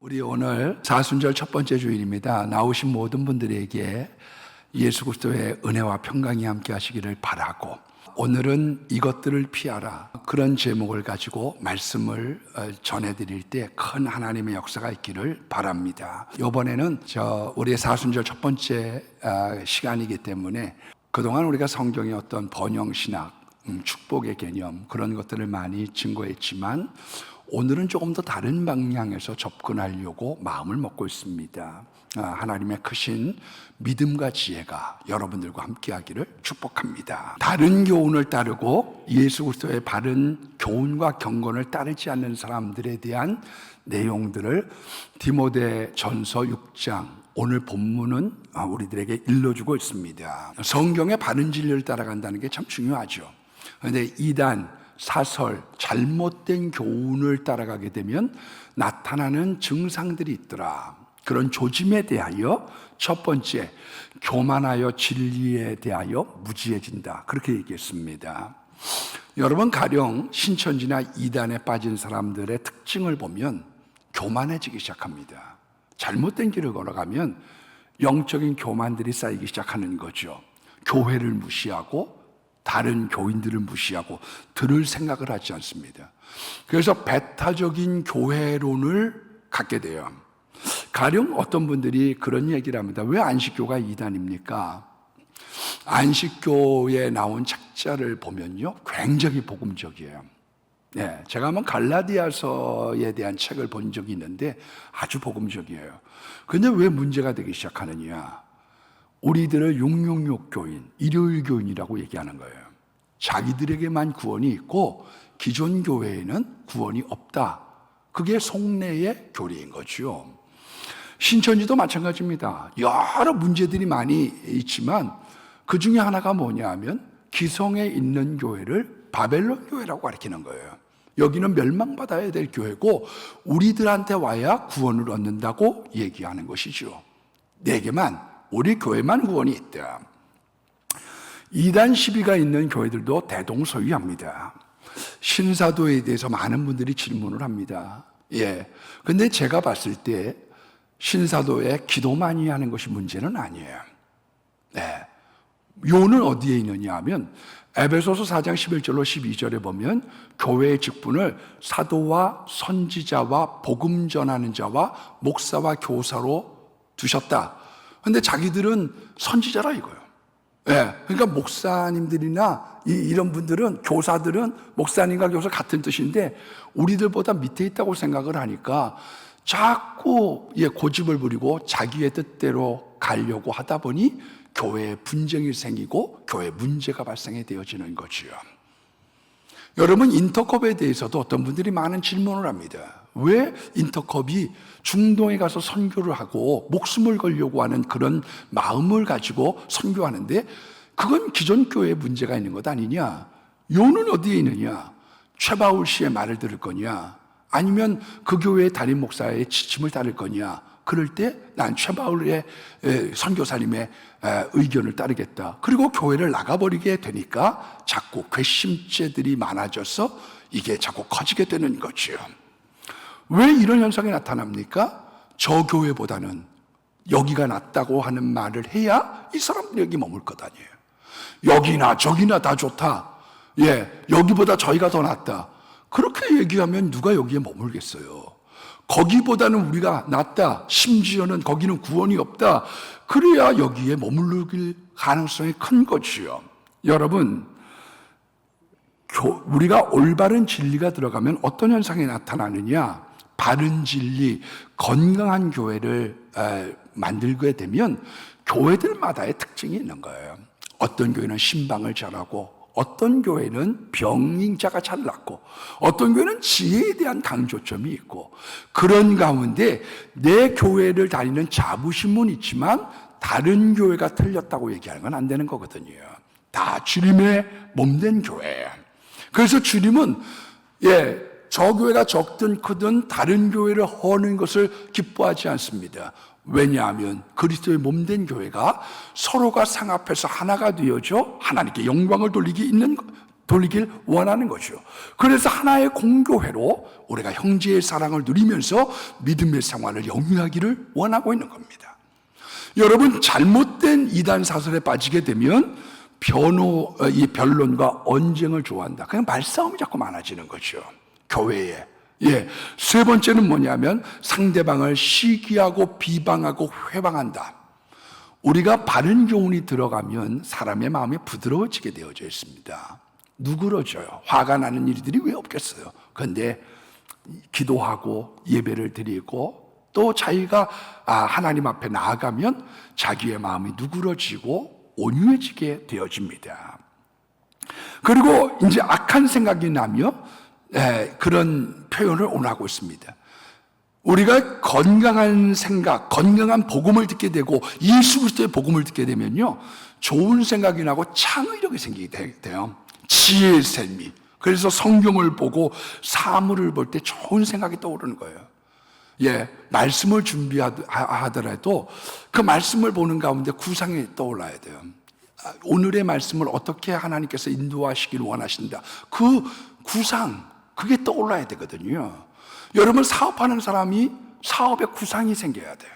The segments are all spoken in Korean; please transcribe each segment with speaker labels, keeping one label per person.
Speaker 1: 우리 오늘 사순절 첫 번째 주일입니다. 나오신 모든 분들에게 예수 그리스도의 은혜와 평강이 함께 하시기를 바라고, 오늘은 이것들을 피하라, 그런 제목을 가지고 말씀을 전해드릴 때 큰 하나님의 역사가 있기를 바랍니다. 이번에는 우리의 사순절 첫 번째 시간이기 때문에 그동안 우리가 성경의 어떤 번영신학, 축복의 개념, 그런 것들을 많이 증거했지만 오늘은 조금 더 다른 방향에서 접근하려고 마음을 먹고 있습니다. 하나님의 크신 믿음과 지혜가 여러분들과 함께하기를 축복합니다. 다른 교훈을 따르고 예수 그리스도의 바른 교훈과 경건을 따르지 않는 사람들에 대한 내용들을 디모데전서 6장 오늘 본문은 우리들에게 일러주고 있습니다. 성경의 바른 진리를 따라간다는 게 참 중요하죠. 그런데 이단, 사설, 잘못된 교훈을 따라가게 되면 나타나는 증상들이 있더라. 그런 조짐에 대하여 첫 번째, 교만하여 진리에 대하여 무지해진다, 그렇게 얘기했습니다. 여러분, 가령 신천지나 이단에 빠진 사람들의 특징을 보면 교만해지기 시작합니다. 잘못된 길을 걸어가면 영적인 교만들이 쌓이기 시작하는 거죠. 교회를 무시하고 다른 교인들을 무시하고 들을 생각을 하지 않습니다. 그래서 배타적인 교회론을 갖게 돼요. 가령 어떤 분들이 그런 얘기를 합니다. 왜 안식교가 이단입니까? 안식교에 나온 책자를 보면요, 굉장히 복음적이에요. 네, 제가 한번 갈라디아서에 대한 책을 본 적이 있는데 아주 복음적이에요. 그런데 왜 문제가 되기 시작하느냐? 우리들을 666 교인, 일요일 교인이라고 얘기하는 거예요. 자기들에게만 구원이 있고 기존 교회에는 구원이 없다. 그게 속내의 교리인 거죠. 신천지도 마찬가지입니다. 여러 문제들이 많이 있지만 그 중에 하나가 뭐냐 하면 기성에 있는 교회를 바벨론 교회라고 가리키는 거예요. 여기는 멸망받아야 될 교회고 우리들한테 와야 구원을 얻는다고 얘기하는 것이죠. 내게만, 우리 교회만 구원이 있다. 이단 시비가 있는 교회들도 대동소이합니다. 신사도에 대해서 많은 분들이 질문을 합니다. 근데 제가 봤을 때 신사도에 기도 많이 하는 것이 문제는 아니에요. 요는 어디에 있느냐 하면 에베소서 4장 11절로 12절에 보면 교회의 직분을 사도와 선지자와 복음 전하는 자와 목사와 교사로 두셨다. 근데 자기들은 선지자라 이거예요. 그러니까 목사님들이나 이런 분들은, 교사들은 목사님과 교사 같은 뜻인데 우리들보다 밑에 있다고 생각을 하니까 자꾸 고집을 부리고 자기의 뜻대로 가려고 하다 보니 교회에 분쟁이 생기고 교회에 문제가 발생이 되어지는 거지요. 여러분, 인터컵에 대해서도 어떤 분들이 많은 질문을 합니다. 왜 인터컵이 중동에 가서 선교를 하고 목숨을 걸려고 하는 그런 마음을 가지고 선교하는데 그건 기존 교회에 문제가 있는 것 아니냐? 요는 어디에 있느냐? 최바울 씨의 말을 들을 거냐? 아니면 그 교회의 담임 목사의 지침을 따를 거냐? 그럴 때 난 최바울의 선교사님의 의견을 따르겠다. 그리고 교회를 나가버리게 되니까 자꾸 괘씸죄들이 많아져서 이게 자꾸 커지게 되는 거죠. 왜 이런 현상이 나타납니까? 저 교회보다는 여기가 낫다고 하는 말을 해야 이 사람들이 여기 머물 것 아니에요. 여기나 저기나 다 좋다. 여기보다 저희가 더 낫다. 그렇게 얘기하면 누가 여기에 머물겠어요? 거기보다는 우리가 낫다. 심지어는 거기는 구원이 없다. 그래야 여기에 머무르길 가능성이 큰 거지요. 여러분, 우리가 올바른 진리가 들어가면 어떤 현상이 나타나느냐? 바른 진리, 건강한 교회를 만들게 되면 교회들마다의 특징이 있는 거예요. 어떤 교회는 신방을 잘하고, 어떤 교회는 병인자가 잘 낫고, 어떤 교회는 지혜에 대한 강조점이 있고, 그런 가운데 내 교회를 다니는 자부심은 있지만 다른 교회가 틀렸다고 얘기하는 건 안 되는 거거든요. 다 주님의 몸된 교회예요. 그래서 주님은 저 교회가 적든 크든 다른 교회를 허는 것을 기뻐하지 않습니다. 왜냐하면 그리스도의 몸된 교회가 서로가 상합해서 하나가 되어져 하나님께 영광을 돌리기 있는 돌리길 원하는 거죠. 그래서 하나의 공교회로 우리가 형제의 사랑을 누리면서 믿음의 생활을 영위하기를 원하고 있는 겁니다. 여러분, 잘못된 이단 사설에 빠지게 되면 이 변론과 언쟁을 좋아한다. 그냥 말싸움이 자꾸 많아지는 거죠, 교회에. 세 번째는 뭐냐면 상대방을 시기하고 비방하고 회방한다. 우리가 바른 교훈이 들어가면 사람의 마음이 부드러워지게 되어져 있습니다. 누그러져요. 화가 나는 일들이 왜 없겠어요. 그런데 기도하고 예배를 드리고 또 자기가 하나님 앞에 나아가면 자기의 마음이 누그러지고 온유해지게 되어집니다. 그리고 이제 악한 생각이 나며 그런 표현을 원하고 있습니다. 우리가 건강한 생각, 건강한 복음을 듣게 되고 예수 그리스도의 복음을 듣게 되면요, 좋은 생각이 나고 창의력이 생기게 돼요. 지혜의 샘이. 그래서 성경을 보고 사물을 볼 때 좋은 생각이 떠오르는 거예요. 말씀을 준비하더라도 그 말씀을 보는 가운데 구상이 떠올라야 돼요. 오늘의 말씀을 어떻게 하나님께서 인도하시길 원하신다. 그 구상, 그게 떠올라야 되거든요. 여러분, 사업하는 사람이 사업에 구상이 생겨야 돼요.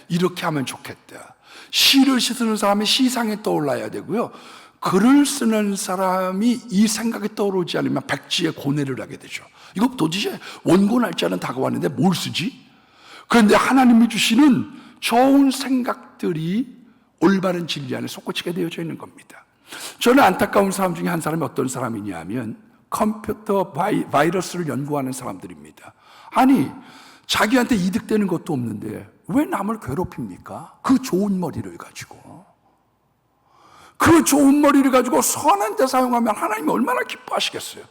Speaker 1: 이렇게 하면 좋겠다. 시를 쓰는 사람이 시상이 떠올라야 되고요. 글을 쓰는 사람이 이 생각이 떠오르지 않으면 백지에 고뇌를 하게 되죠. 이거 도대체 원고 날짜는 다가왔는데 뭘 쓰지? 그런데 하나님이 주시는 좋은 생각들이 올바른 진리 안에 솟구치게 되어져 있는 겁니다. 저는 안타까운 사람 중에 한 사람이 어떤 사람이냐면 컴퓨터 바이러스를 연구하는 사람들입니다. 아니, 자기한테 이득되는 것도 없는데 왜 남을 괴롭힙니까? 그 좋은 머리를 가지고. 그 좋은 머리를 가지고 선한 데 사용하면 하나님이 얼마나 기뻐하시겠어요.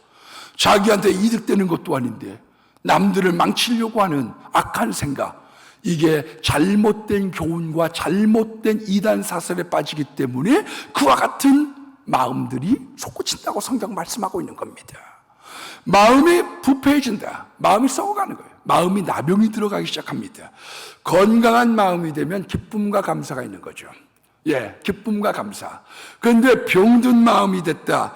Speaker 1: 자기한테 이득되는 것도 아닌데 남들을 망치려고 하는 악한 생각, 이게 잘못된 교훈과 잘못된 이단 사설에 빠지기 때문에 그와 같은 마음들이 솟구친다고 성경 말씀하고 있는 겁니다. 마음이 부패해진다. 마음이 썩어가는 거예요. 마음이 나병이 들어가기 시작합니다. 건강한 마음이 되면 기쁨과 감사가 있는 거죠. 기쁨과 감사. 그런데 병든 마음이 됐다.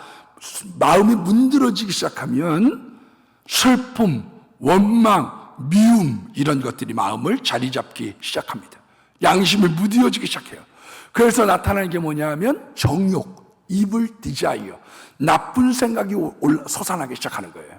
Speaker 1: 마음이 문드러지기 시작하면 슬픔, 원망, 미움, 이런 것들이 마음을 자리 잡기 시작합니다. 양심이 무뎌지기 시작해요. 그래서 나타나는 게 뭐냐면 정욕, evil desire, 나쁜 생각이 솟아나기 시작하는 거예요.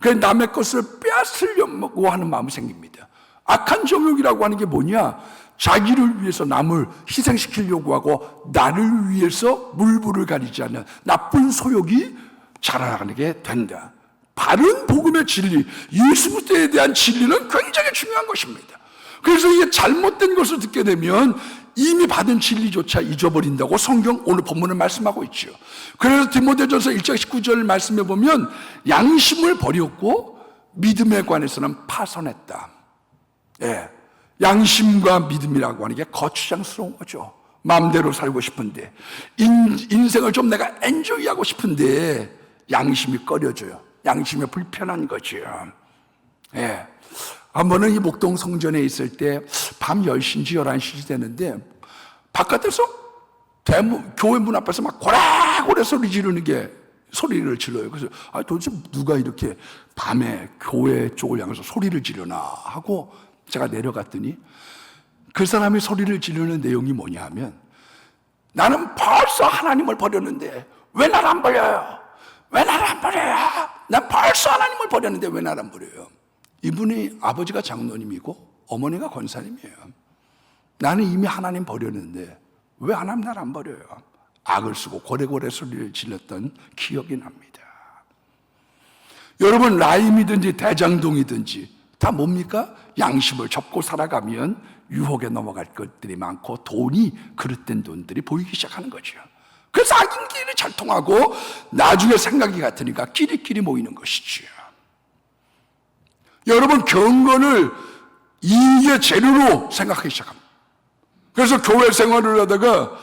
Speaker 1: 그래서 남의 것을 빼앗으려고 하는 마음이 생깁니다. 악한 정욕이라고 하는 게 뭐냐? 자기를 위해서 남을 희생시키려고 하고 나를 위해서 물불을 가리지 않는 나쁜 소욕이 자라나게 된다. 바른 복음의 진리, 예수 그리스도에 대한 진리는 굉장히 중요한 것입니다. 그래서 이게 잘못된 것을 듣게 되면 이미 받은 진리조차 잊어버린다고 성경 오늘 본문을 말씀하고 있죠. 그래서 디모데전서 1장 19절 말씀해 보면 양심을 버렸고 믿음에 관해서는 파선했다. 양심과 믿음이라고 하는 게 거추장스러운 거죠. 마음대로 살고 싶은데, 인생을 좀 내가 엔조이하고 싶은데 양심이 꺼려져요. 양심이 불편한 거죠. 한 번은 이 목동 성전에 있을 때 밤 10시인지 11시인지 되는데 바깥에서 교회 문 앞에서 막 고래고래 소리를 질러요. 그래서 도대체 누가 이렇게 밤에 교회 쪽을 향해서 소리를 지르나 하고 제가 내려갔더니 그 사람이 소리를 지르는 내용이 뭐냐 하면, 나는 벌써 하나님을 버렸는데 왜 나를 안 버려요? 왜 나를 안 버려요? 난 벌써 하나님을 버렸는데 왜 나를 안 버려요? 이분이 아버지가 장로님이고 어머니가 권사님이에요. 나는 이미 하나님 버렸는데 왜 하나님 나를 안 버려요? 악을 쓰고 고래고래 소리를 질렀던 기억이 납니다. 여러분, 라임이든지 대장동이든지 다 뭡니까? 양심을 접고 살아가면 유혹에 넘어갈 것들이 많고 돈이 그릇된 돈들이 보이기 시작하는 거죠. 그래서 악인끼리 잘 통하고 나중에 생각이 같으니까 끼리끼리 모이는 것이죠. 여러분, 경건을 이익의 재료로 생각하기 시작합니다. 그래서 교회 생활을 하다가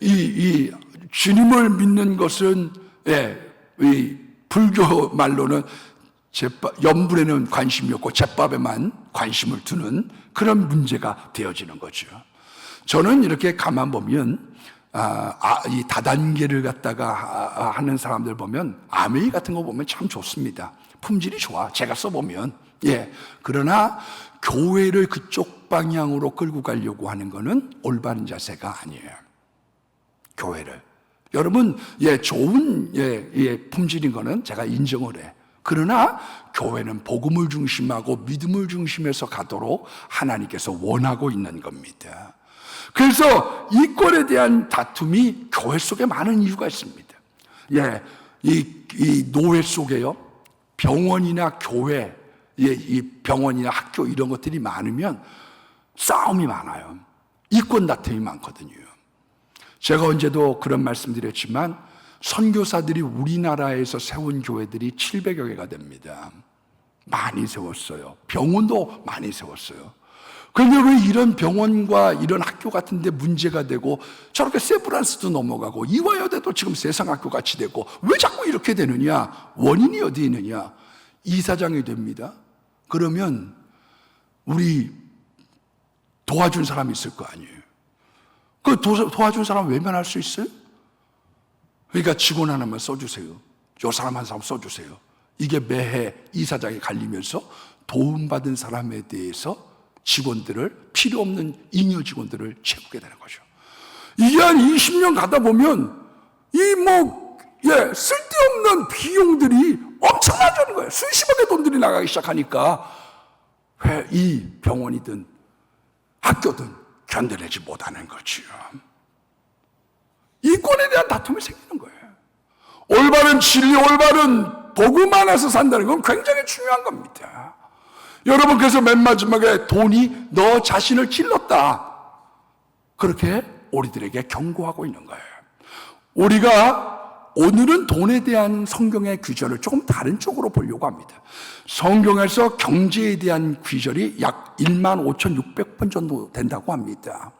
Speaker 1: 이 주님을 믿는 것은 이 불교 말로는 염불에는 관심이 없고 잿밥에만 관심을 두는 그런 문제가 되어지는 거죠. 저는 이렇게 가만 보면 이 다단계를 갖다가 하는 사람들 보면 아메이 같은 거 보면 참 좋습니다. 품질이 좋아. 제가 써보면. 예. 그러나 교회를 그쪽 방향으로 끌고 가려고 하는 거는 올바른 자세가 아니에요. 교회를. 여러분, 좋은 품질인 거는 제가 인정을 해. 그러나 교회는 복음을 중심하고 믿음을 중심해서 가도록 하나님께서 원하고 있는 겁니다. 그래서 이권에 대한 다툼이 교회 속에 많은 이유가 있습니다. 이 노회 속에요, 병원이나 교회, 이 병원이나 학교 이런 것들이 많으면 싸움이 많아요. 이권 다툼이 많거든요. 제가 언제도 그런 말씀드렸지만 선교사들이 우리나라에서 세운 교회들이 700여 개가 됩니다. 많이 세웠어요. 병원도 많이 세웠어요. 그런데 왜 이런 병원과 이런 학교 같은 데 문제가 되고 저렇게 세브란스도 넘어가고 이화여대도 지금 세상학교 같이 되고 왜 자꾸 이렇게 되느냐? 원인이 어디 있느냐? 이사장이 됩니다. 그러면 우리 도와준 사람이 있을 거 아니에요. 그 도와준 사람 외면할 수 있어요? 그러니까 직원 하나만 써주세요. 요 사람 한 사람 써주세요. 이게 매해 이사장이 갈리면서 도움받은 사람에 대해서 직원들을, 필요 없는 잉여 직원들을 채우게 되는 거죠. 이게 한 20년 가다 보면 쓸데없는 비용들이 엄청나지는 거예요. 수십억의 돈들이 나가기 시작하니까 왜 이 병원이든 학교든 견뎌내지 못하는 거지요. 이권에 대한 다툼이 생기는 거예요. 올바른 진리, 올바른 복음 안에서 산다는 건 굉장히 중요한 겁니다. 여러분, 그래서 맨 마지막에 돈이 너 자신을 찔렀다. 그렇게 우리들에게 경고하고 있는 거예요. 우리가 오늘은 돈에 대한 성경의 귀절을 조금 다른 쪽으로 보려고 합니다. 성경에서 경제에 대한 귀절이 약 15,600번 정도 된다고 합니다.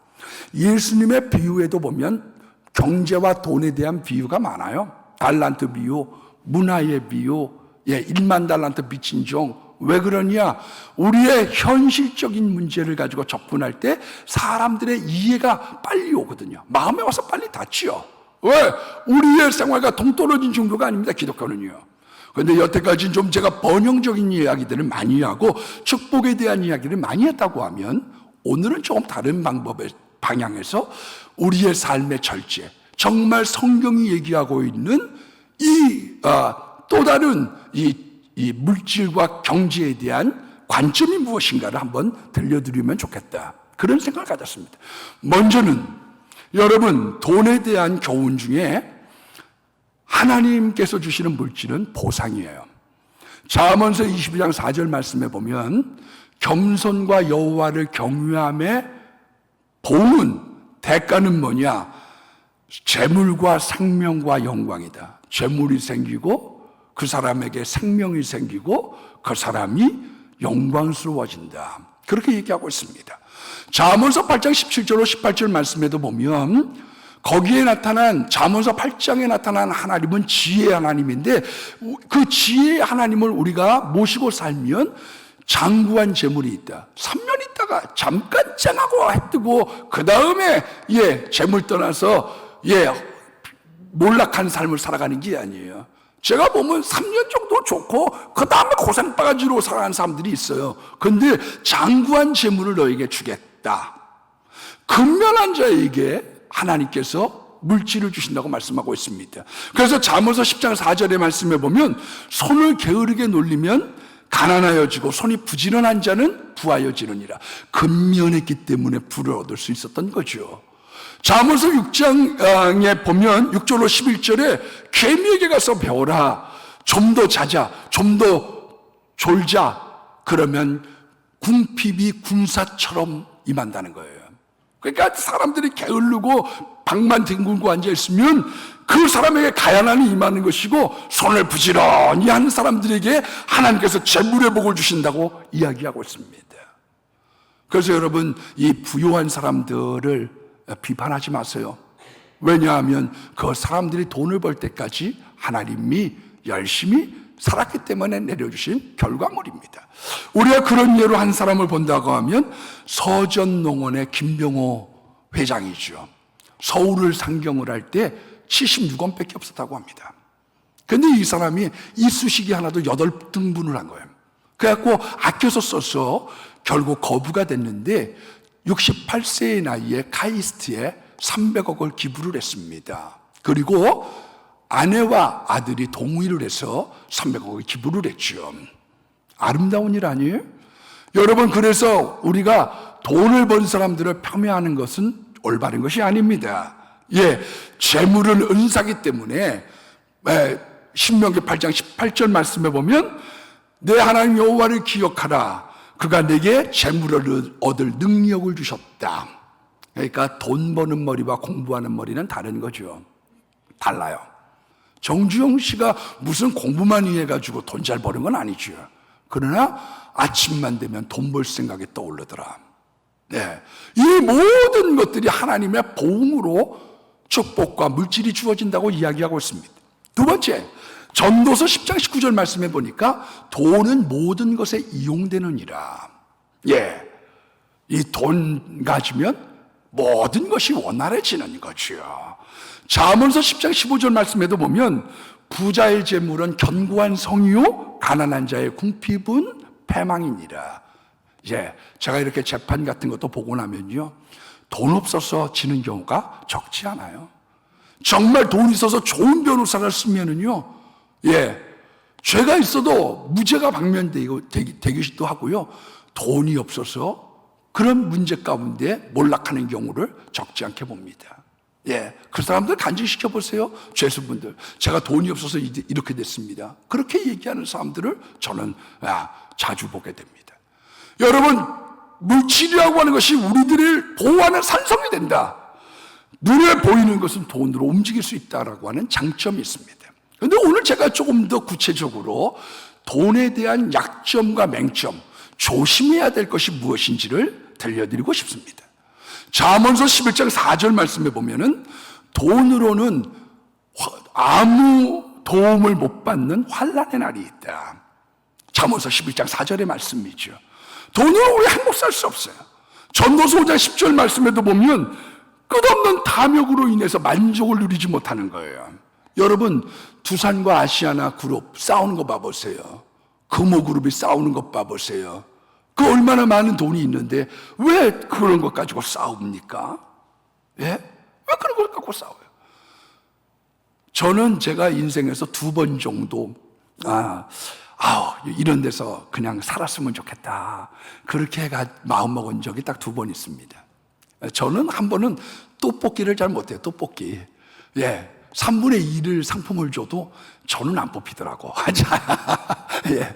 Speaker 1: 예수님의 비유에도 보면 경제와 돈에 대한 비유가 많아요. 달란트 비유, 문화의 비유, 1만 달란트 빚진 종. 왜 그러냐? 우리의 현실적인 문제를 가지고 접근할 때 사람들의 이해가 빨리 오거든요. 마음에 와서 빨리 닿지요. 왜? 우리의 생활과 동떨어진 정도가 아닙니다, 기독교는요. 그런데 여태까지 좀 제가 번영적인 이야기들을 많이 하고 축복에 대한 이야기를 많이 했다고 하면 오늘은 조금 다른 방법의 방향에서 우리의 삶의 절제, 정말 성경이 얘기하고 있는 또 다른 이 물질과 경제에 대한 관점이 무엇인가를 한번 들려드리면 좋겠다. 그런 생각을 가졌습니다. 먼저는 여러분, 돈에 대한 교훈 중에 하나님께서 주시는 물질은 보상이에요. 잠언서 22장 4절 말씀에 보면 겸손과 여호와를 경외함의 보은 대가는 뭐냐? 재물과 생명과 영광이다. 재물이 생기고 그 사람에게 생명이 생기고 그 사람이 영광스러워진다. 그렇게 얘기하고 있습니다. 잠언서 8장 17절로 18절 말씀에도 보면 거기에 나타난 잠언서 8장에 나타난 하나님은 지혜의 하나님인데 그 지혜의 하나님을 우리가 모시고 살면 장구한 재물이 있다. 3년 있다가 잠깐 쨍하고 해 뜨고 그 다음에 재물 떠나서 몰락한 삶을 살아가는 게 아니에요. 제가 보면 3년 정도 좋고 그 다음에 고생바가지로 살아가는 사람들이 있어요. 그런데 장구한 재물을 너에게 주겠다. 근면한 자에게 하나님께서 물질을 주신다고 말씀하고 있습니다. 그래서 잠언서 10장 4절의 말씀에 보면 손을 게으르게 놀리면 가난하여지고 손이 부지런한 자는 부하여지느니라. 근면했기 때문에 부를 얻을 수 있었던 거죠. 잠언서 6장에 보면 6절로 11절에 개미에게 가서 배워라. 좀 더 자자, 좀 더 졸자. 그러면 궁핍이 군사처럼 임한다는 거예요. 그러니까 사람들이 게으르고 방만 뒹굴고 앉아있으면 그 사람에게 가난함이 임하는 것이고 손을 부지런히 하는 사람들에게 하나님께서 재물의 복을 주신다고 이야기하고 있습니다. 그래서 여러분, 이 부유한 사람들을 비판하지 마세요. 왜냐하면 그 사람들이 돈을 벌 때까지 하나님이 열심히 살았기 때문에 내려주신 결과물입니다. 우리가 그런 예로 한 사람을 본다고 하면 서전농원의 김병호 회장이죠. 서울을 상경을 할 때 76원밖에 없었다고 합니다. 근데 이 사람이 이쑤시개 하나도 8등분을 한 거예요. 그래갖고 아껴서 써서 결국 거부가 됐는데 68세의 나이에 카이스트에 300억을 기부를 했습니다. 그리고 아내와 아들이 동의를 해서 300억을 기부를 했죠. 아름다운 일 아니에요? 여러분, 그래서 우리가 돈을 번 사람들을 폄훼하는 것은 올바른 것이 아닙니다. 예, 재물은 은사기 때문에 신명기 8장 18절 말씀에 보면 내 하나님 여호와를 기억하라. 그가 내게 재물을 얻을 능력을 주셨다. 그러니까 돈 버는 머리와 공부하는 머리는 다른 거죠. 달라요. 정주영 씨가 무슨 공부만 해가지고 돈 잘 버는 건 아니죠. 그러나 아침만 되면 돈 벌 생각이 떠오르더라. 네. 이 모든 것들이 하나님의 보응으로 축복과 물질이 주어진다고 이야기하고 있습니다. 두 번째, 전도서 10장 19절 말씀해 보니까 돈은 모든 것에 이용되느니라. 예, 이 돈 가지면 모든 것이 원활해지는 거죠. 잠언서 10장 15절 말씀에도 보면 부자의 재물은 견고한 성이요 가난한 자의 궁핍은 패망이니라. 예, 제가 이렇게 재판 같은 것도 보고 나면요, 돈 없어서 지는 경우가 적지 않아요. 정말 돈 있어서 좋은 변호사를 쓰면은요, 예, 죄가 있어도 무죄가 방면되기도 하고요, 돈이 없어서 그런 문제 가운데 몰락하는 경우를 적지 않게 봅니다. 예, 그 사람들 간증시켜 보세요. 죄수분들, 제가 돈이 없어서 이렇게 됐습니다. 그렇게 얘기하는 사람들을 저는 자주 보게 됩니다. 여러분, 물질이라고 하는 것이 우리들을 보호하는 산성이 된다. 눈에 보이는 것은 돈으로 움직일 수 있다라고 하는 장점이 있습니다. 그런데 오늘 제가 조금 더 구체적으로 돈에 대한 약점과 맹점, 조심해야 될 것이 무엇인지를 들려드리고 싶습니다. 잠언서 11장 4절 말씀에 보면은 돈으로는 아무 도움을 못 받는 환난의 날이 있다. 잠언서 11장 4절의 말씀이죠. 돈으로 우리 한국 살 수 없어요. 전도서 5장 10절 말씀에도 보면 끝없는 탐욕으로 인해서 만족을 누리지 못하는 거예요. 여러분, 두산과 아시아나 그룹 싸우는 거 봐보세요. 금호그룹이 싸우는 것 봐보세요. 그 얼마나 많은 돈이 있는데 왜 그런 것 가지고 싸웁니까? 예? 왜 그런 걸 갖고 싸워요? 저는 제가 인생에서 2번 정도 이런 데서 그냥 살았으면 좋겠다, 그렇게 마음먹은 적이 딱 2번 있습니다. 저는 한 번은 떡볶이를 잘 못해요. 떡볶이. 예, 3분의 1을 상품을 줘도 저는 안 뽑히더라고. 예,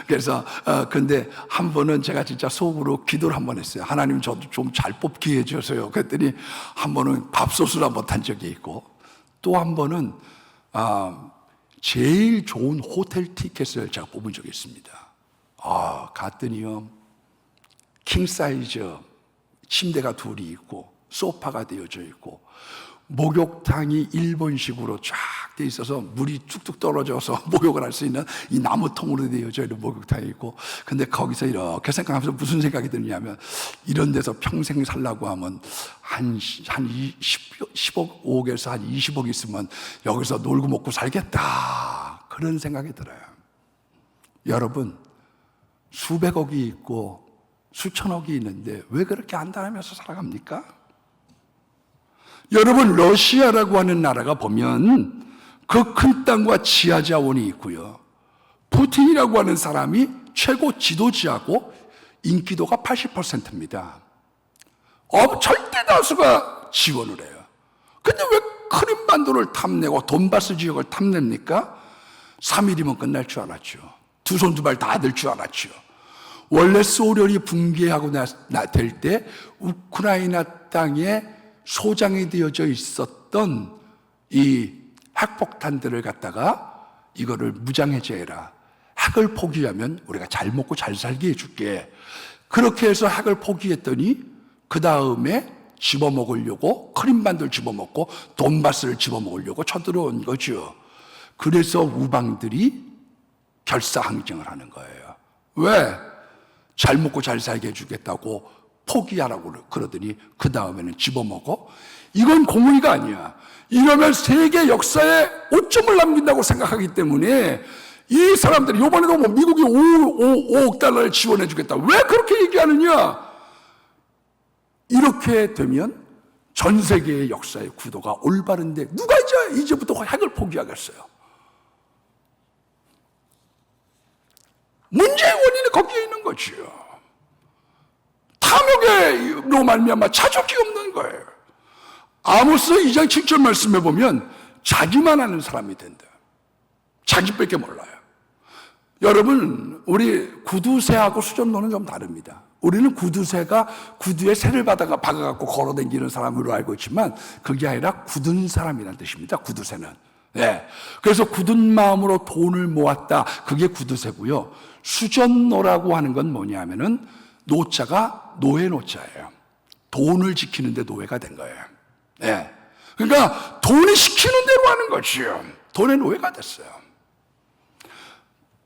Speaker 1: 그래서 근데 한 번은 제가 진짜 속으로 기도를 한 번 했어요. 하나님, 저도 좀 잘 뽑게 해주세요. 그랬더니 한 번은 밥솥을 한번 탄 적이 있고, 또 한 번은 제일 좋은 호텔 티켓을 제가 뽑은 적이 있습니다. 갔더니요, 킹 사이즈 침대가 2이 있고 소파가 되어져 있고 목욕탕이 일본식으로 쫙 돼 있어서 물이 뚝뚝 떨어져서 목욕을 할 수 있는 이 나무통으로 되어져 있는 목욕탕이 있고, 근데 거기서 이렇게 생각하면서 무슨 생각이 드냐면, 이런 데서 평생 살라고 하면 한 10억, 5억에서 한 20억 있으면 여기서 놀고 먹고 살겠다, 그런 생각이 들어요. 여러분, 수백억이 있고 수천억이 있는데 왜 그렇게 안달하면서 살아갑니까? 여러분, 러시아라고 하는 나라가 보면 그 큰 땅과 지하 자원이 있고요, 푸틴이라고 하는 사람이 최고 지도자고 인기도가 80%입니다. 절대 다수가 지원을 해요. 근데 왜 크림반도를 탐내고 돈바스 지역을 탐냅니까? 3일이면 끝날 줄 알았죠. 두 손 두 발 다 될 줄 알았죠. 원래 소련이 붕괴하고 될 때 우크라이나 땅에 소장이 되어져 있었던 이 핵폭탄들을 갖다가 이거를 무장해제해라, 핵을 포기하면 우리가 잘 먹고 잘 살게 해줄게, 그렇게 해서 핵을 포기했더니 그 다음에 집어먹으려고 크림반도를 집어먹고 돈바스를 집어먹으려고 쳐들어온 거죠. 그래서 우방들이 결사항쟁을 하는 거예요. 왜? 잘 먹고 잘 살게 해주겠다고 포기하라고 그러더니 그 다음에는 집어먹어. 이건 공의가 아니야. 이러면 세계 역사에 오점을 남긴다고 생각하기 때문에 이 사람들이 이번에도 뭐 미국이 5억 달러를 지원해 주겠다. 왜 그렇게 얘기하느냐? 이렇게 되면 전 세계의 역사의 구도가 올바른데 누가 이제부터 핵을 포기하겠어요? 문제의 원인이 거기에 있는 거지요. 탐욕으로 말미암아 자족이 없는 거예요. 아모스 2장 7절 말씀에 보면 자기만 아는 사람이 된다. 자기밖에 몰라요. 여러분, 우리 구두쇠하고 수전노는 좀 다릅니다. 우리는 구두쇠가 구두에 새를 박아갖고 걸어다니는 사람으로 알고 있지만 그게 아니라 굳은 사람이라는 뜻입니다. 구두쇠는. 네. 그래서 굳은 마음으로 돈을 모았다. 그게 구두쇠고요. 수전노라고 하는 건 뭐냐면은 노자가 노예 노자예요. 돈을 지키는데 노예가 된 거예요. 네. 그러니까 돈이 시키는 대로 하는 거지요. 돈의 노예가 됐어요.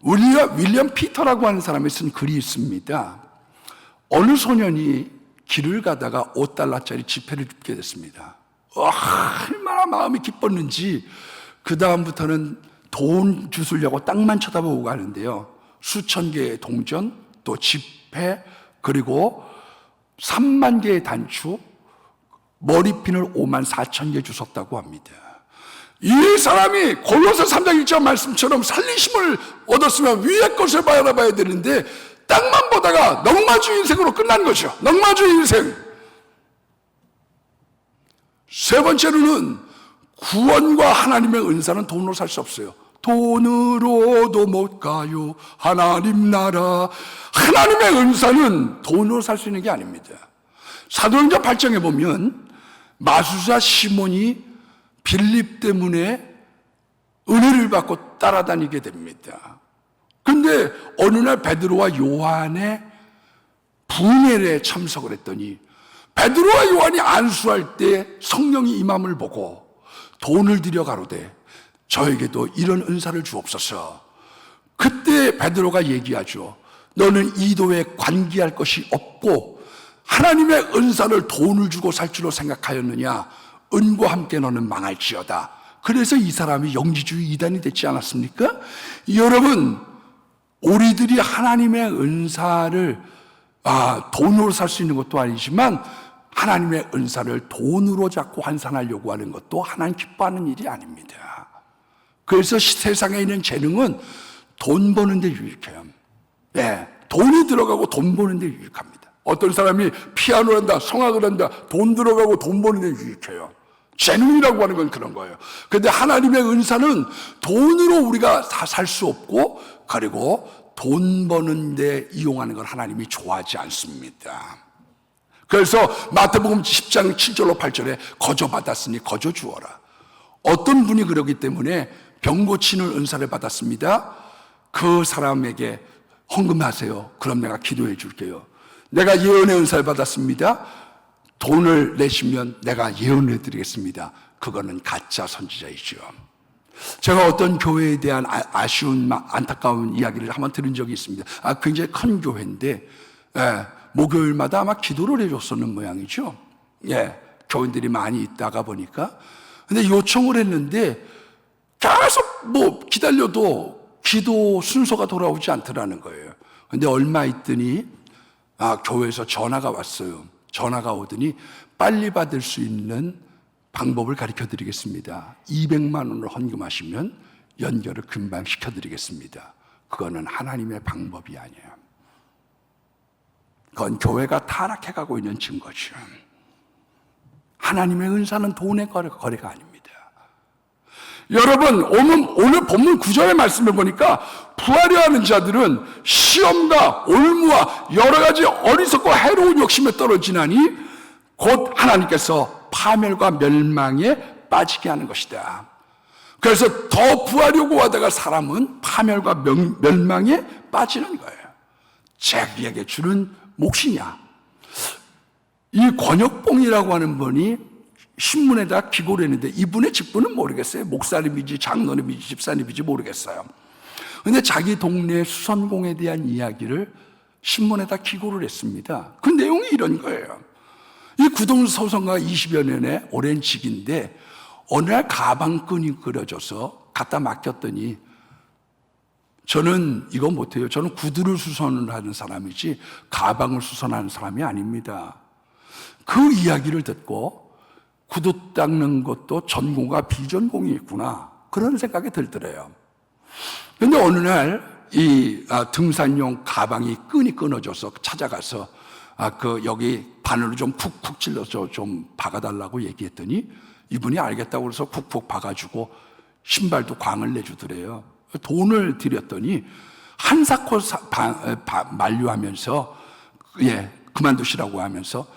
Speaker 1: 윌리엄 피터라고 하는 사람이 쓴 글이 있습니다. 어느 소년이 길을 가다가 5달러짜리 지폐를 줍게 됐습니다. 얼마나 마음이 기뻤는지 그 다음부터는 돈 주스려고 땅만 쳐다보고 가는데요. 수천 개의 동전, 또 지폐, 그리고 3만 개의 단추, 머리핀을 5만 4천 개 주셨다고 합니다. 이 사람이 골로새 3장 1절 말씀처럼 살리심을 얻었으면 위의 것을 바라봐야 되는데 땅만 보다가 넉마주 인생으로 끝난 거죠. 넉마주 인생. 세 번째로는 구원과 하나님의 은사는 돈으로 살 수 없어요. 돈으로도 못 가요. 하나님 나라. 하나님의 은사는 돈으로 살 수 있는 게 아닙니다. 사도행전 8장에 보면 마술사 시몬이 빌립 때문에 은혜를 받고 따라다니게 됩니다. 그런데 어느 날 베드로와 요한의 분회에 참석을 했더니 베드로와 요한이 안수할 때 성령이 임함을 보고 돈을 들여 가로되 저에게도 이런 은사를 주옵소서. 그때 베드로가 얘기하죠. 너는 이도에 관계할 것이 없고 하나님의 은사를 돈을 주고 살 줄로 생각하였느냐? 은과 함께 너는 망할지어다. 그래서 이 사람이 영지주의 이단이 됐지 않았습니까? 여러분, 우리들이 하나님의 은사를 돈으로 살 수 있는 것도 아니지만 하나님의 은사를 돈으로 자꾸 환산하려고 하는 것도 하나님 기뻐하는 일이 아닙니다. 그래서 세상에 있는 재능은 돈 버는 데 유익해요. 네, 돈이 들어가고 돈 버는 데 유익합니다. 어떤 사람이 피아노를 한다, 성악을 한다, 돈 들어가고 돈 버는 데 유익해요. 재능이라고 하는 건 그런 거예요. 그런데 하나님의 은사는 돈으로 우리가 다 살 수 없고, 그리고 돈 버는 데 이용하는 걸 하나님이 좋아하지 않습니다. 그래서 마태복음 10장 7절로 8절에 거저 받았으니 거저 주어라. 어떤 분이 그러기 때문에 병 고치는 은사를 받았습니다. 그 사람에게 헌금하세요. 그럼 내가 기도해 줄게요. 내가 예언의 은사를 받았습니다. 돈을 내시면 내가 예언해 드리겠습니다. 그거는 가짜 선지자이죠. 제가 어떤 교회에 대한 아쉬운, 안타까운 이야기를 한번 들은 적이 있습니다. 굉장히 큰 교회인데, 목요일마다 아마 기도를 해줬었는 모양이죠. 교인들이 많이 있다가 보니까. 근데 요청을 했는데, 계속 기다려도 기도 순서가 돌아오지 않더라는 거예요. 근데 얼마 있더니, 교회에서 전화가 왔어요. 전화가 오더니, 빨리 받을 수 있는 방법을 가르쳐 드리겠습니다. 200만 원을 헌금하시면 연결을 금방 시켜 드리겠습니다. 그거는 하나님의 방법이 아니에요. 그건 교회가 타락해 가고 있는 증거죠. 하나님의 은사는 돈의 거래가 아닙니다. 여러분, 오늘 본문 9절의 말씀을 보니까 부하려 하는 자들은 시험과 올무와 여러 가지 어리석고 해로운 욕심에 떨어지나니 곧 하나님께서 파멸과 멸망에 빠지게 하는 것이다. 그래서 더 부하려고 하다가 사람은 파멸과 멸망에 빠지는 거예요. 자기에게 주는 몫이냐. 이 권혁봉이라고 하는 분이 신문에다 기고를 했는데 이분의 직분은 모르겠어요. 목사님인지 장로님인지 집사님인지 모르겠어요. 근데 자기 동네 수선공에 대한 이야기를 신문에다 기고를 했습니다. 그 내용이 이런 거예요. 이 구동소송가 20여 년의 오랜 직인데 어느 날 가방끈이 그려져서 갖다 맡겼더니 저는 이거 못해요. 저는 구두를 수선을 하는 사람이지 가방을 수선하는 사람이 아닙니다. 그 이야기를 듣고 구두 닦는 것도 전공과 비전공이 있구나, 그런 생각이 들더래요. 그런데 어느 날 이 등산용 가방이 끈이 끊어져서 찾아가서 여기 바늘로 좀 쿡쿡 찔러서 좀 박아달라고 얘기했더니 이분이 알겠다고 그래서 쿡쿡 박아주고 신발도 광을 내주더래요. 돈을 드렸더니 한사코 만류하면서 그만두시라고 하면서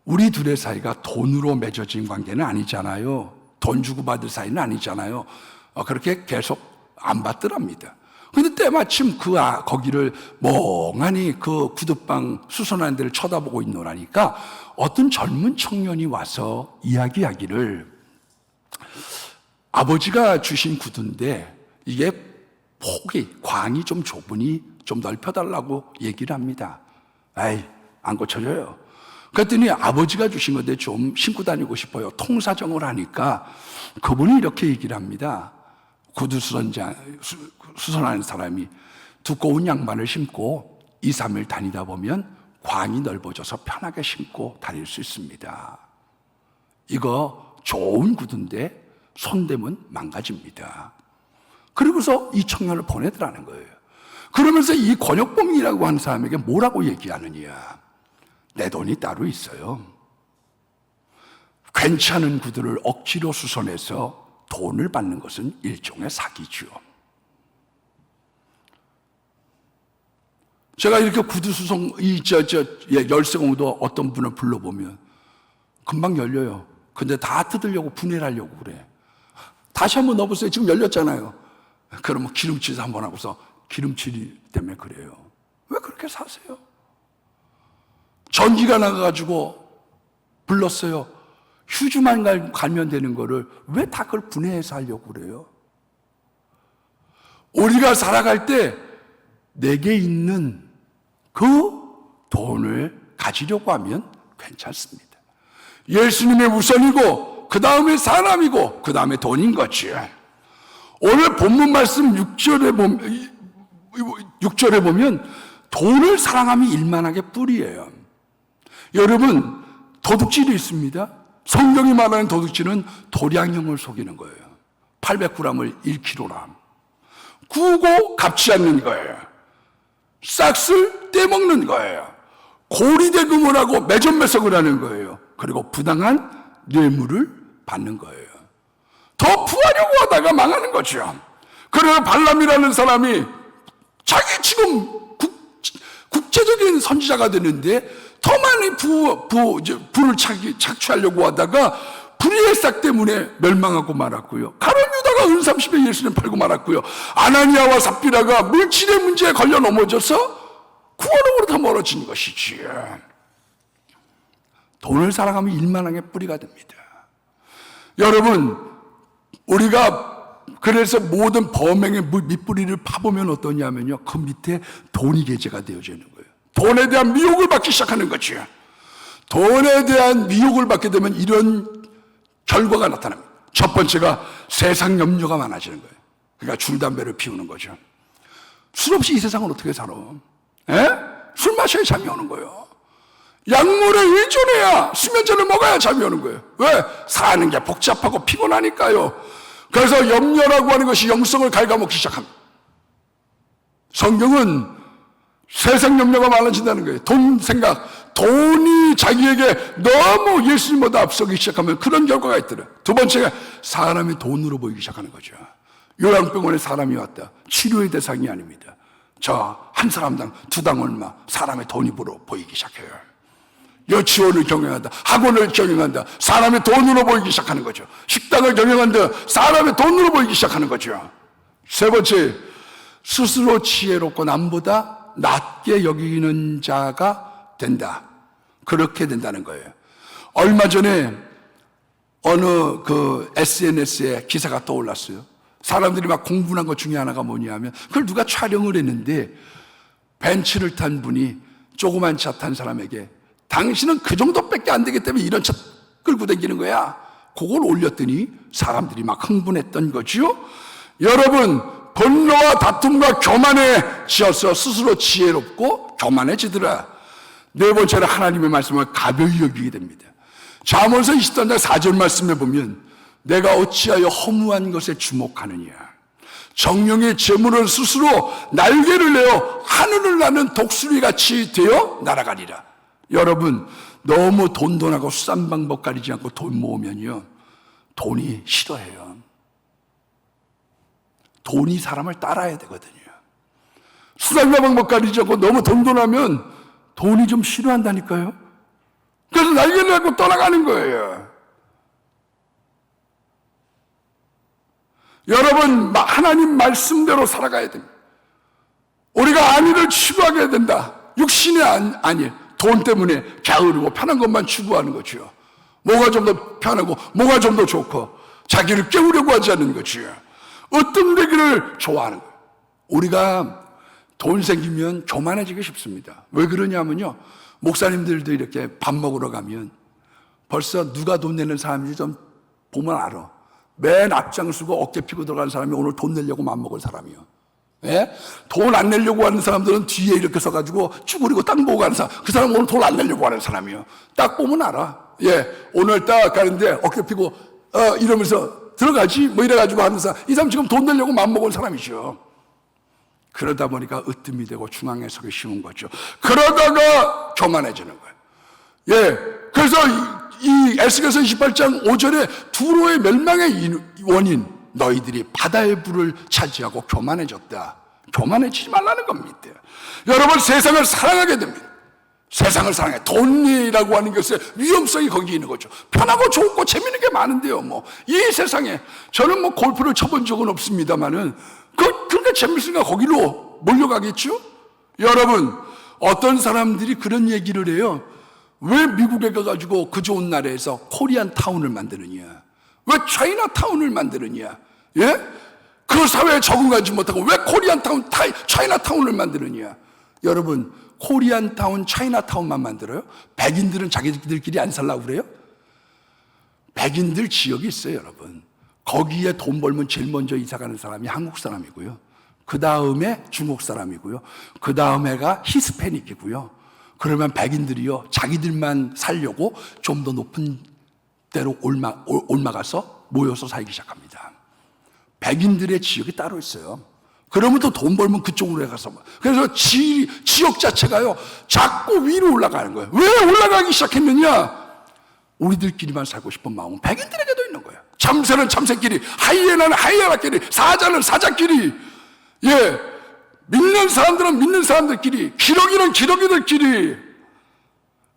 Speaker 1: 우리 둘의 사이가 돈으로 맺어진 관계는 아니잖아요. 돈 주고 받을 사이는 아니잖아요. 그렇게 계속 안 받더랍니다. 근데 때마침 거기를 멍하니 그 구두방 수선하는 데를 쳐다보고 있노라니까 어떤 젊은 청년이 와서 이야기하기를 아버지가 주신 구두인데 이게 광이 좀 좁으니 좀 넓혀달라고 얘기를 합니다. 아이, 안 고쳐져요. 그랬더니 아버지가 주신 건데 좀 신고 다니고 싶어요. 통사정을 하니까 그분이 이렇게 얘기를 합니다. 구두 수선하는 사람이 두꺼운 양말을 신고 2, 3일 다니다 보면 광이 넓어져서 편하게 신고 다닐 수 있습니다. 이거 좋은 구두인데 손대면 망가집니다. 그러고서 이 청년을 보내더라는 거예요. 그러면서 이 권혁봉이라고 하는 사람에게 뭐라고 얘기하느냐. 내 돈이 따로 있어요. 괜찮은 구두를 억지로 수선해서 돈을 받는 것은 일종의 사기죠. 제가 이렇게 구두 수송, 열쇠공도 어떤 분을 불러보면 금방 열려요. 근데 다 뜯으려고 분해를 하려고 그래. 다시 한번 넣어보세요. 지금 열렸잖아요. 그러면 기름칠 한번 하고서 기름칠 때문에 그래요. 왜 그렇게 사세요? 전기가 나가가지고 불렀어요. 휴즈만 갈면 되는 거를 왜 다 그걸 분해해서 하려고 그래요? 우리가 살아갈 때 내게 있는 그 돈을 가지려고 하면 괜찮습니다. 예수님이 우선이고 그 다음에 사람이고 그 다음에 돈인 거지. 오늘 본문 말씀 6절에 보면 돈을 사랑함이 일만하게 뿌리예요. 여러분, 도둑질이 있습니다. 성경이 말하는 도둑질은 도량형을 속이는 거예요. 800g을 1kg 구고 갚지 않는 거예요. 싹을 떼먹는 거예요. 고리대금을 하고 매점매석을 하는 거예요. 그리고 부당한 뇌물을 받는 거예요. 더 부하려고 하다가 망하는 거죠. 그래서 발람이라는 사람이 자기 지금 국제적인 선지자가 되는데 더 많이 부를 착취하려고 하다가 불의의 싹 때문에 멸망하고 말았고요. 가룟 유다가 은 30에 예수님 팔고 말았고요. 아나니아와 삽비라가 물질의 문제에 걸려 넘어져서 구원으로부터 멀어진 것이지. 돈을 사랑하면 일만하게 뿌리가 됩니다. 여러분, 우리가 그래서 모든 범행의 밑뿌리를 파보면 어떠냐면요, 그 밑에 돈이 계제가 되어져 있는 거예요. 돈에 대한 미혹을 받기 시작하는 거죠. 돈에 대한 미혹을 받게 되면 이런 결과가 나타납니다. 첫 번째가 세상 염려가 많아지는 거예요. 그러니까 줄 담배를 피우는 거죠. 술 없이 이 세상을 어떻게 살아? 술 마셔야 잠이 오는 거예요. 약물에 의존해야, 수면제를 먹어야 잠이 오는 거예요. 왜? 사는 게 복잡하고 피곤하니까요. 그래서 염려라고 하는 것이 영성을 갉아먹기 시작합니다. 성경은 세상 염려가 많아진다는 거예요. 돈 생각, 돈이 자기에게 너무 예수님보다 앞서기 시작하면 그런 결과가 있더래요. 두 번째가 사람이 돈으로 보이기 시작하는 거죠. 요양병원에 사람이 왔다. 치료의 대상이 아닙니다. 저 한 사람당 2당 얼마, 사람의 돈이 보이기 시작해요. 여치원을 경영한다, 학원을 경영한다, 사람의 돈으로 보이기 시작하는 거죠. 식당을 경영한다, 사람의 돈으로 보이기 시작하는 거죠. 세 번째, 스스로 지혜롭고 남보다 낮게 여기는 자가 된다. 그렇게 된다는 거예요. 얼마 전에 어느 SNS에 기사가 떠올랐어요. 사람들이 막 공분한 것 중에 하나가 뭐냐면, 그걸 누가 촬영을 했는데 벤츠를 탄 분이 조그만 차 탄 사람에게 당신은 그 정도밖에 안 되기 때문에 이런 차 끌고 다니는 거야. 그걸 올렸더니 사람들이 막 흥분했던 거지요. 여러분, 분노와 다툼과 교만에 지어서 스스로 지혜롭고 교만해지더라. 네 번째로 하나님의 말씀을 가벼이 여기게 됩니다. 잠언서 23장 4절 말씀에 보면 내가 어찌하여 허무한 것에 주목하느냐. 정령의 재물은 스스로 날개를 내어 하늘을 나는 독수리같이 되어 날아가리라. 여러분, 너무 돈돈하고 싼 방법 가리지 않고 돈 모으면요, 돈이 싫어해요. 돈이 사람을 따라야 되거든요. 수단과 방법 가리지 않고 너무 돈돈하면 돈이 좀 싫어한다니까요. 그래서 날개를 내고 떠나가는 거예요. 여러분, 하나님 말씀대로 살아가야 됩니다. 우리가 안위를 추구하게 된다. 육신의 안위, 돈 때문에 게으르고 편한 것만 추구하는 거죠. 뭐가 좀 더 편하고 뭐가 좀 더 좋고 자기를 깨우려고 하지 않는 거죠. 어떤 되기를 좋아하는 거예요. 우리가 돈 생기면 교만해지기 쉽습니다. 왜 그러냐면요, 목사님들도 이렇게 밥 먹으러 가면 벌써 누가 돈 내는 사람인지 좀 보면 알아. 맨 앞장서고 어깨 피고 들어가는 사람이 오늘 돈 내려고 맘먹을 사람이요. 예? 돈 안 내려고 하는 사람들은 뒤에 이렇게 서가지고 쭈그리고 딱 보고 가는 사람. 그 사람은 오늘 돈 안 내려고 하는 사람이요. 딱 보면 알아. 예, 오늘 딱 가는데 어깨 피고 이러면서 들어가지 뭐 이래가지고 하는 사람. 이 사람 지금 돈 내려고 맘먹은 사람이죠. 그러다 보니까 으뜸이 되고 중앙에 서기 쉬운 거죠. 그러다가 교만해지는 거예요. 예, 그래서 이 에스겔서 28장 5절에 두로의 멸망의 원인, 너희들이 바다의 불을 차지하고 교만해졌다. 교만해지지 말라는 겁니다. 여러분, 세상을 사랑하게 됩니다. 세상을 사랑해. 돈이라고 하는 것의 위험성이 거기 있는 거죠. 편하고 좋고 재밌는 게 많은데요. 이 세상에 저는 골프를 쳐본 적은 없습니다만은 그렇게 재밌으니까 거기로 몰려가겠죠. 여러분, 어떤 사람들이 그런 얘기를 해요. 왜 미국에 가가지고 그 좋은 나라에서 코리안 타운을 만드느냐? 왜 차이나 타운을 만드느냐? 예? 그 사회에 적응하지 못하고 왜 코리안 타운, 차이나 타운을 만드느냐? 여러분, 코리안 타운, 차이나 타운만 만들어요? 백인들은 자기들끼리 안 살라고 그래요? 백인들 지역이 있어요, 여러분. 거기에 돈 벌면 제일 먼저 이사 가는 사람이 한국 사람이고요. 그 다음에 중국 사람이고요. 그 다음에가 히스패닉이고요. 그러면 백인들이요, 자기들만 살려고 좀 더 높은 데로 올라가서 모여서 살기 시작합니다. 백인들의 지역이 따로 있어요. 그러면 또 돈 벌면 그쪽으로 가서. 그래서 지역 자체가요, 자꾸 위로 올라가는 거예요. 왜 올라가기 시작했느냐? 우리들끼리만 살고 싶은 마음은 백인들에게도 있는 거예요. 참새는 참새끼리, 하이에나는 하이에나끼리, 사자는 사자끼리, 예, 믿는 사람들은 믿는 사람들끼리, 기러기는 기러기들끼리,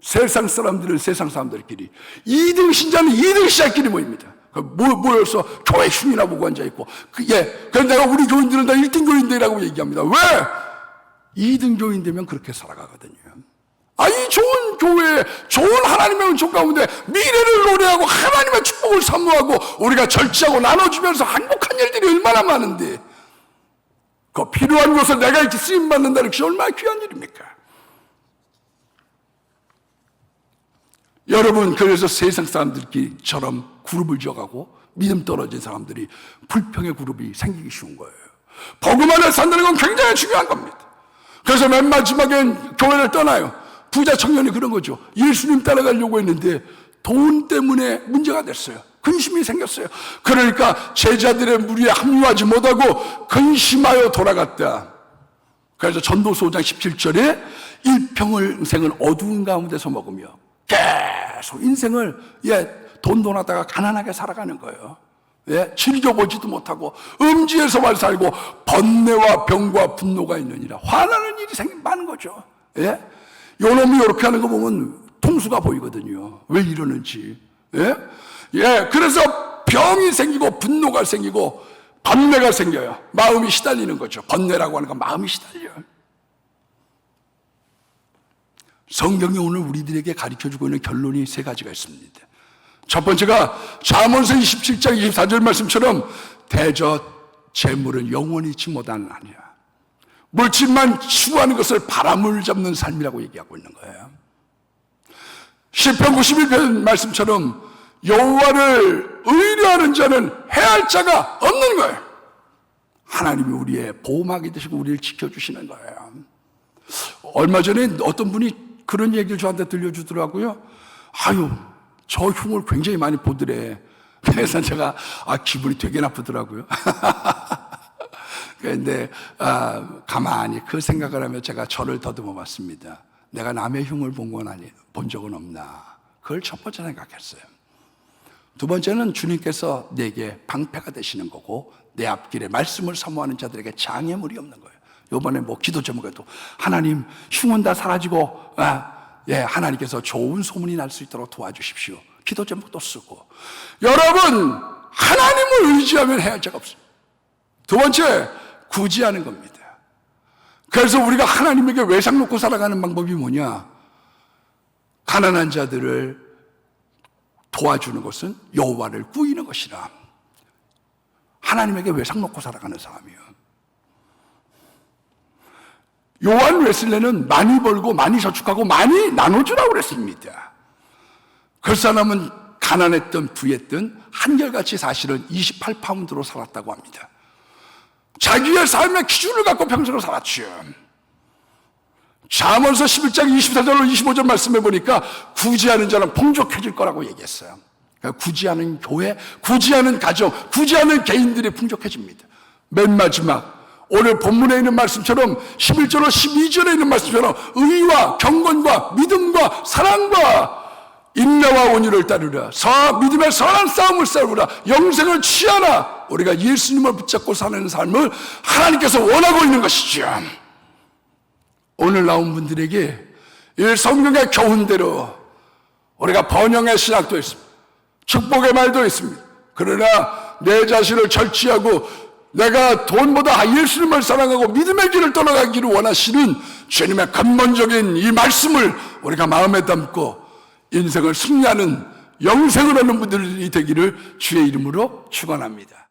Speaker 1: 세상 사람들은 세상 사람들끼리, 2등 신자는 2등 신자끼리 모입니다. 모여서 교회 흉이나 보고 앉아있고, 그래서 내가 우리 교인들은 다 1등 교인들이라고 얘기합니다. 왜? 2등 교인 되면 그렇게 살아가거든요. 이 좋은 교회, 좋은 하나님의 은총 가운데 미래를 노래하고 하나님의 축복을 사모하고 우리가 절제하고 나눠주면서 행복한 일들이 얼마나 많은데, 그 필요한 것을 내가 이렇게 쓰임받는다는 것이 얼마나 귀한 일입니까? 여러분, 그래서 세상 사람들끼리처럼 그룹을 지어가고 믿음 떨어진 사람들이 불평의 그룹이 생기기 쉬운 거예요. 복음 안에 산다는 건 굉장히 중요한 겁니다. 그래서 맨 마지막엔 교회를 떠나요. 부자 청년이 그런 거죠. 예수님 따라가려고 했는데 돈 때문에 문제가 됐어요. 근심이 생겼어요. 그러니까 제자들의 무리에 합류하지 못하고 근심하여 돌아갔다. 그래서 전도서 5장 17절에 일평생을 어두운 가운데서 먹으며 계속 인생을 돈돈하다가 가난하게 살아가는 거예요. 즐겨보지도 못하고 음지에서만 살고 번뇌와 병과 분노가 있느니라. 화나는 일이 많은 거죠. 요놈이 이렇게 하는 거 보면 통수가 보이거든요. 왜 이러는지. 그래서 병이 생기고 분노가 생기고 번뇌가 생겨요. 마음이 시달리는 거죠. 번뇌라고 하는 건 마음이 시달려요. 성경이 오늘 우리들에게 가르쳐주고 있는 결론이 세 가지가 있습니다. 첫 번째가 잠언서 27장 24절 말씀처럼 대저 재물은 영원히 있지 못하는 아니야. 물질만 추구하는 것을 바람을 잡는 삶이라고 얘기하고 있는 거예요. 시편 91편 말씀처럼 여호와를 의뢰하는 자는 해할 자가 없는 거예요. 하나님이 우리의 보호막이 되시고 우리를 지켜주시는 거예요. 얼마 전에 어떤 분이 그런 얘기를 저한테 들려주더라고요. 아유, 저 흉을 굉장히 많이 보더래. 그래서 제가 기분이 되게 나쁘더라고요. 그런데 가만히 그 생각을 하며 제가 저를 더듬어 봤습니다. 내가 남의 흉을 본 적은 없나. 그걸 첫 번째 생각했어요. 두 번째는 주님께서 내게 방패가 되시는 거고 내 앞길에 말씀을 사모하는 자들에게 장애물이 없는 거예요. 이번에 기도 제목에도 하나님 흉은 다 사라지고 하나님께서 좋은 소문이 날 수 있도록 도와주십시오. 기도 제목도 쓰고. 여러분, 하나님을 의지하면 해야 할 자가 없습니다. 두 번째, 구제하는 겁니다. 그래서 우리가 하나님에게 외상 놓고 살아가는 방법이 뭐냐? 가난한 자들을 도와주는 것은 여호와를 꾸이는 것이라. 하나님에게 외상 놓고 살아가는 사람이요. 요한 웨슬레는 많이 벌고 많이 저축하고 많이 나눠주라고 그랬습니다. 그 사람은 가난했던 부했던 한결같이 사실은 28파운드로 살았다고 합니다. 자기의 삶의 기준을 갖고 평생을 살았죠. 잠언서 11장 24절로 25절 말씀해 보니까 구제하는 자는 풍족해질 거라고 얘기했어요. 그러니까 구제하는 교회, 구제하는 가정, 구제하는 개인들이 풍족해집니다. 맨 마지막 오늘 본문에 있는 말씀처럼 11절로 12절에 있는 말씀처럼 의와 경건과 믿음과 사랑과 인내와 온유를 따르라. 믿음의 선한 싸움을 싸우라. 영생을 취하라. 우리가 예수님을 붙잡고 사는 삶을 하나님께서 원하고 있는 것이죠. 오늘 나온 분들에게 이 성경의 교훈대로 우리가 번영의 신학도 있습니다. 축복의 말도 있습니다. 그러나 내 자신을 절취하고 내가 돈보다 예수님을 사랑하고 믿음의 길을 떠나가기를 원하시는 주님의 근본적인 이 말씀을 우리가 마음에 담고 인생을 승리하는 영생을 얻는 분들이 되기를 주의 이름으로 축원합니다.